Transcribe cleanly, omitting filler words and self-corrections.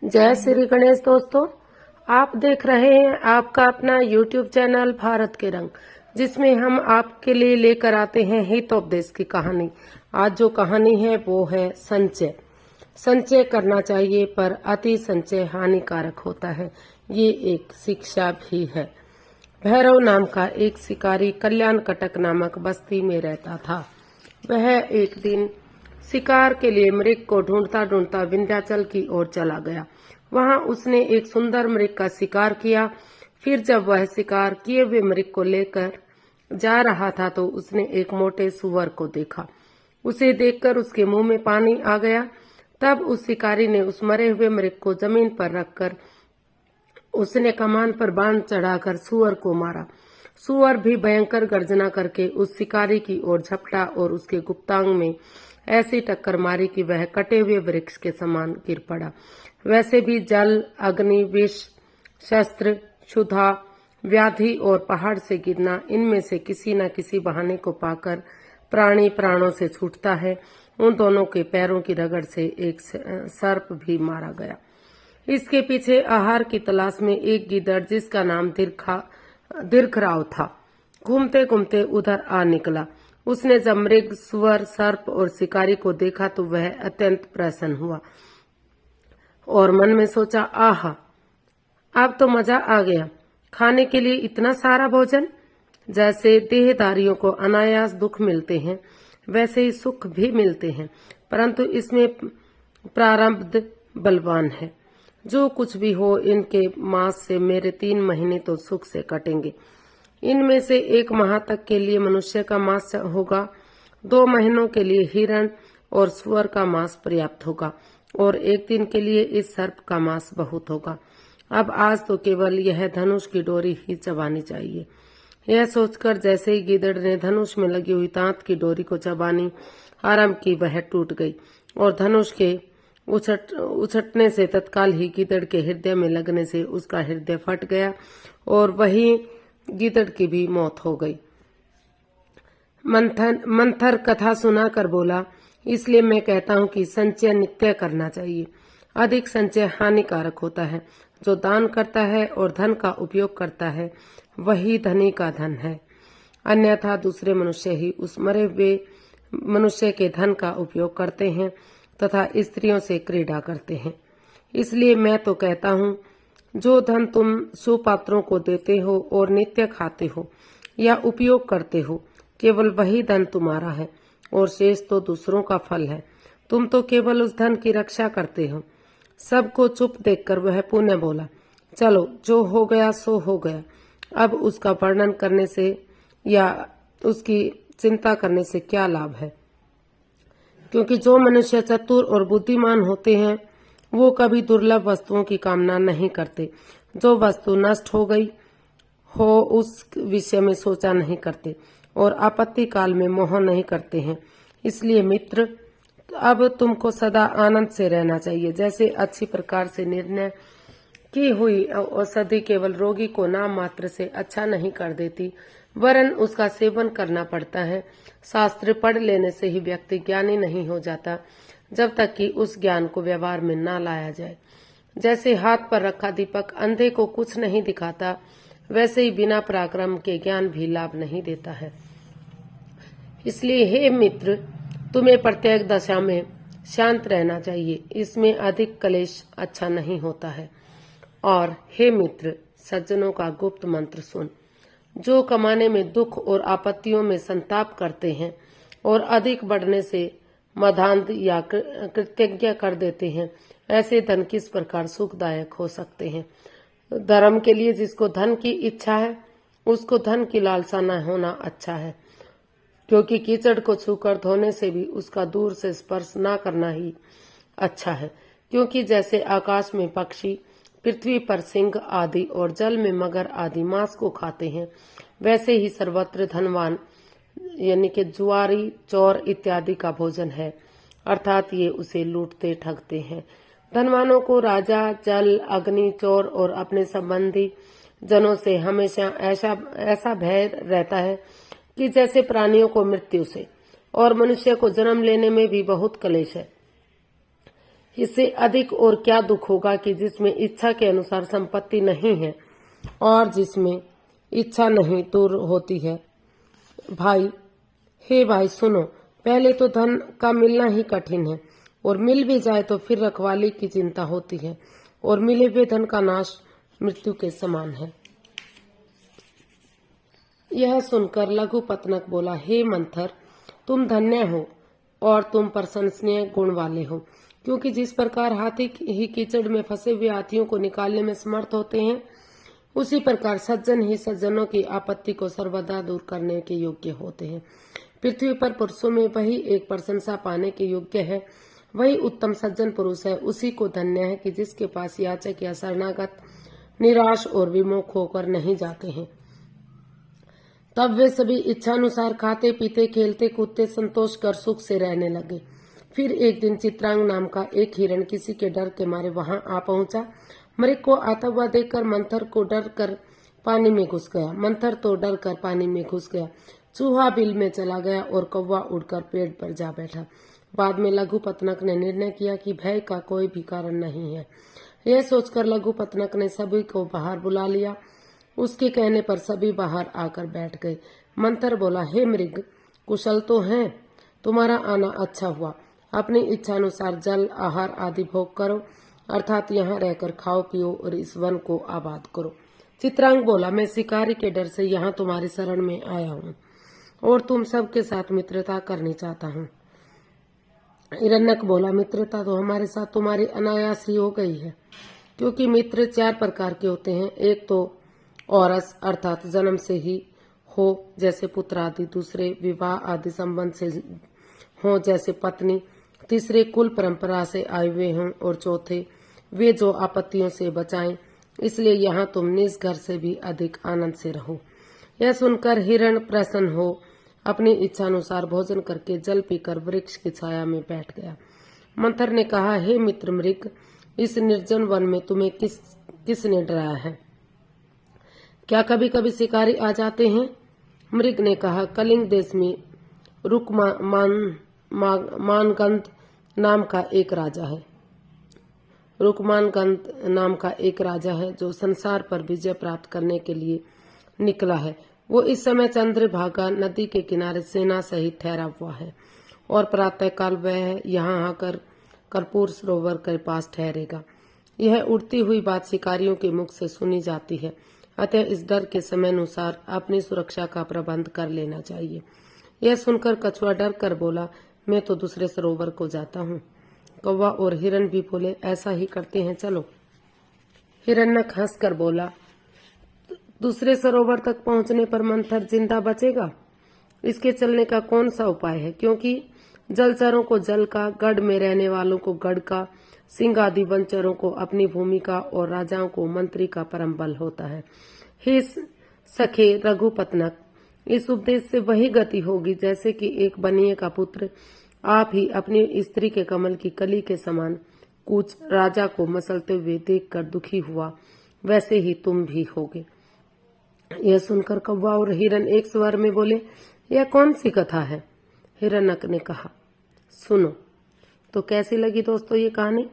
जय श्री गणेश दोस्तों, आप देख रहे हैं आपका अपना YouTube चैनल भारत के रंग, जिसमें हम आपके लिए लेकर आते हैं हितोपदेश की कहानी। आज जो कहानी है वो है संचय। संचय करना चाहिए पर अति संचय हानिकारक होता है, ये एक शिक्षा भी है। भैरव नाम का एक शिकारी कल्याण कटक नामक बस्ती में रहता था। वह एक दिन शिकार के लिए मृग को ढूंढता ढूंढता विंध्याचल की ओर चला गया। वहां उसने एक सुंदर मृग का शिकार किया। फिर जब वह शिकार किए हुए मृग को लेकर जा रहा था तो उसने एक मोटे सुअर को देखा। उसे देखकर उसके मुंह में पानी आ गया। तब उस शिकारी ने उस मरे हुए मृग को जमीन पर रखकर उसने कमान पर बाण चढ़ाकर सुअर को मारा। सुअर भी भयंकर गर्जना करके उस शिकारी की ओर झपटा और उसके गुप्तांग में ऐसी टक्कर मारी कि वह कटे हुए वृक्ष के समान गिर पड़ा। वैसे भी जल, अग्नि, विष, शस्त्र, क्षुधा, व्याधि और पहाड़ से गिरना, इनमें से किसी न किसी बहाने को पाकर प्राणी प्राणों से छूटता है। उन दोनों के पैरों की रगड़ से एक सर्प भी मारा गया। इसके पीछे आहार की तलाश में एक गीदड़, जिसका नाम दीर्घराव था, घूमते घूमते उधर आ निकला। उसने जब मृग, सुअर, सर्प और शिकारी को देखा तो वह अत्यंत प्रसन्न हुआ और मन में सोचा, आहा, अब तो मजा आ गया। खाने के लिए इतना सारा भोजन। जैसे देहधारियों को अनायास दुख मिलते हैं, वैसे ही सुख भी मिलते हैं, परंतु इसमें प्रारब्ध बलवान है। जो कुछ भी हो, इनके मांस से मेरे 3 महीने तो सुख से कटेंगे। इनमें से 1 माह तक के लिए मनुष्य का मांस होगा, 2 महीनों के लिए हिरण और सुअर का मांस पर्याप्त होगा और 1 दिन के लिए इस सर्प का मांस बहुत होगा। अब आज तो केवल यह धनुष की डोरी ही चबानी चाहिए। यह सोचकर जैसे ही गीदड़ ने धनुष में लगी हुई तांत की डोरी को चबानी आरंभ की, वह टूट गई और धनुष के उछटने से तत्काल ही गीदड़ के हृदय में लगने से उसका हृदय फट गया और वही गीदड़ की भी मौत हो गई। मंथर कथा सुनाकर बोला, इसलिए मैं कहता हूँ कि संचय नित्य करना चाहिए। अधिक संचय हानिकारक होता है। जो दान करता है और धन का उपयोग करता है, वही धनी का धन है। अन्यथा दूसरे मनुष्य ही उस मरे हुए मनुष्य के धन का उपयोग करते हैं तथा स्त्रियों से क्रीड़ा करते हैं। इसलिए मैं तो कहता हूँ, जो धन तुम सुपात्रों को देते हो और नित्य खाते हो या उपयोग करते हो, केवल वही धन तुम्हारा है और शेष तो दूसरों का फल है। तुम तो केवल उस धन की रक्षा करते हो। सबको चुप देखकर वह पुनः बोला, चलो, जो हो गया सो हो गया। अब उसका वर्णन करने से या उसकी चिंता करने से क्या लाभ है? क्योंकि जो मनुष्य चतुर और बुद्धिमान होते हैं, वो कभी दुर्लभ वस्तुओं की कामना नहीं करते। जो वस्तु नष्ट हो गई हो उस विषय में सोचा नहीं करते और आपत्ति काल में मोह नहीं करते हैं। इसलिए मित्र, अब तुमको सदा आनंद से रहना चाहिए। जैसे अच्छी प्रकार से निर्णय की हुई औषधि केवल रोगी को नाम मात्र से अच्छा नहीं कर देती, वरन उसका सेवन करना पड़ता है। शास्त्र पढ़ लेने से ही व्यक्ति ज्ञानी नहीं हो जाता, जब तक कि उस ज्ञान को व्यवहार में न लाया जाए। जैसे हाथ पर रखा दीपक अंधे को कुछ नहीं दिखाता, वैसे ही बिना पराक्रम के ज्ञान भी लाभ नहीं देता है। इसलिए हे मित्र, तुम्हें प्रत्येक दशा में शांत रहना चाहिए। इसमें अधिक कलेश अच्छा नहीं होता है। और हे मित्र, सज्जनों का गुप्त मंत्र सुन। जो कमाने में दुख और आपत्तियों में संताप करते हैं और अधिक बढ़ने से मदान्ध या कृतज्ञ कर देते हैं, ऐसे धन किस प्रकार सुखदायक हो सकते हैं? धर्म के लिए जिसको धन की इच्छा है, उसको धन की लालसा न होना अच्छा है, क्योंकि कीचड़ को छूकर धोने से भी उसका दूर से स्पर्श न करना ही अच्छा है। क्योंकि जैसे आकाश में पक्षी, पृथ्वी पर सिंह आदि और जल में मगर आदि मांस को खाते हैं, वैसे ही सर्वत्र धनवान यानी कि जुआरी, चोर इत्यादि का भोजन है, अर्थात ये उसे लूटते ठगते हैं। धनवानों को राजा, जल, अग्नि, चोर और अपने संबंधी जनों से हमेशा ऐसा भय रहता है कि जैसे प्राणियों को मृत्यु से, और मनुष्य को जन्म लेने में भी बहुत कलेश है। इससे अधिक और क्या दुख होगा कि जिसमें इच्छा के अनुसार संपत्ति नहीं है और जिसमें इच्छा नहीं दूर होती है। भाई, हे भाई सुनो, पहले तो धन का मिलना ही कठिन है और मिल भी जाए तो फिर रखवाली की चिंता होती है और मिले हुए धन का नाश मृत्यु के समान है। यह सुनकर लघुपतनक बोला, हे मंथर, तुम धन्य हो और तुम प्रशंसनीय गुण वाले हो, क्योंकि जिस प्रकार हाथी ही कीचड़ में फंसे हुए हाथियों को निकालने में समर्थ होते हैं, उसी प्रकार सज्जन ही सज्जनों की आपत्ति को सर्वदा दूर करने के योग्य होते हैं। पृथ्वी पर पुरुषों में वही एक प्रशंसा पाने के योग्य है, वही उत्तम सज्जन पुरुष है। उसी को धन्य है कि जिसके पास याचक या शरणागत निराश और विमुख होकर नहीं जाते हैं। तब वे सभी इच्छानुसार खाते पीते खेलते कूदते संतोष कर सुख से रहने लगे। फिर एक दिन चित्रांग नाम का एक हिरण किसी के डर के मारे वहां आ पहुंचा। मृग को आता हुआ देखकर मंथर को डर कर पानी में घुस गया। मंथर तो डर कर पानी में घुस गया। चूहा बिल में चला गया और कौवा उड़कर पेड़ पर जा बैठा। बाद में लघुपतनक ने निर्णय किया कि भय का कोई भी कारण नहीं है। यह सोचकर लघुपतनक ने सभी को बाहर बुला लिया। उसके कहने पर सभी बाहर आकर बैठ गए। मंथर बोला, हे मृग, कुशल तो हैं? तुम्हारा आना अच्छा हुआ। अपनी इच्छानुसार जल आहार आदि भोग करो, अर्थात यहाँ रहकर खाओ पियो और इस वन को आबाद करो। चित्रांग बोला, मैं शिकारी के डर से यहाँ तुम्हारी शरण में आया हूँ और तुम सबके साथ मित्रता करनी चाहता हूँ। हिरण्यक बोला, मित्रता तो हमारे साथ तुम्हारी अनायास ही हो गई है, क्योंकि मित्र 4 प्रकार के होते हैं। एक तो औरस अर्थात जन्म से ही हो जैसे पुत्र आदि, दूसरे विवाह आदि संबंध से हो जैसे पत्नी, तीसरे कुल परंपरा से आए हुए हों और चौथे वे जो आपत्तियों से बचाएं। इसलिए यहाँ तुम निज घर से भी अधिक आनंद से रहो। यह सुनकर हिरण प्रसन्न हो अपनी इच्छानुसार भोजन करके जल पीकर वृक्ष की छाया में बैठ गया। मंथर ने कहा, हे मित्र मृग, इस निर्जन वन में तुम्हें किसने डराया है? क्या कभी कभी शिकारी आ जाते हैं? मृग ने कहा, कलिंग देश में रुकमानगंध नाम का एक राजा है। रुकमानगंध नाम का एक राजा है जो संसार पर विजय प्राप्त करने के लिए निकला है। वो इस समय चंद्रभागा नदी के किनारे सेना सहित ठहरा हुआ है और प्रातःकाल वह यहाँ आकर कर्पूर सरोवर के पास ठहरेगा। यह उड़ती हुई बात शिकारियों के मुख से सुनी जाती है, अतः इस डर के समय अनुसार अपनी सुरक्षा का प्रबंध कर लेना चाहिए। यह सुनकर कछुआ डर कर बोला, मैं तो दूसरे सरोवर को जाता हूँ। कौवा और हिरण भी बोले, ऐसा ही करते हैं, चलो। हिरण्यक हंसकर बोला, दूसरे सरोवर तक पहुंचने पर मंथर जिंदा बचेगा? इसके चलने का कौन सा उपाय है? क्योंकि जलचरों को जल का, गढ़ में रहने वालों को गढ़ का, सिंह आदि वनचरों को अपनी भूमि का और राजाओं को मंत्री का परम बल होता है। हे सखे रघुपतनक, इस उपदेश से वही गति होगी जैसे कि एक बनिए का पुत्र आप ही अपनी स्त्री के कमल की कली के समान कूच राजा को मसलते हुए देखकर दुखी हुआ, वैसे ही तुम भी होगे। यह सुनकर कौवा और हिरण एक स्वर में बोले, यह कौन सी कथा है? हिरण्यक ने कहा, सुनो। तो कैसी लगी दोस्तों ये कहानी?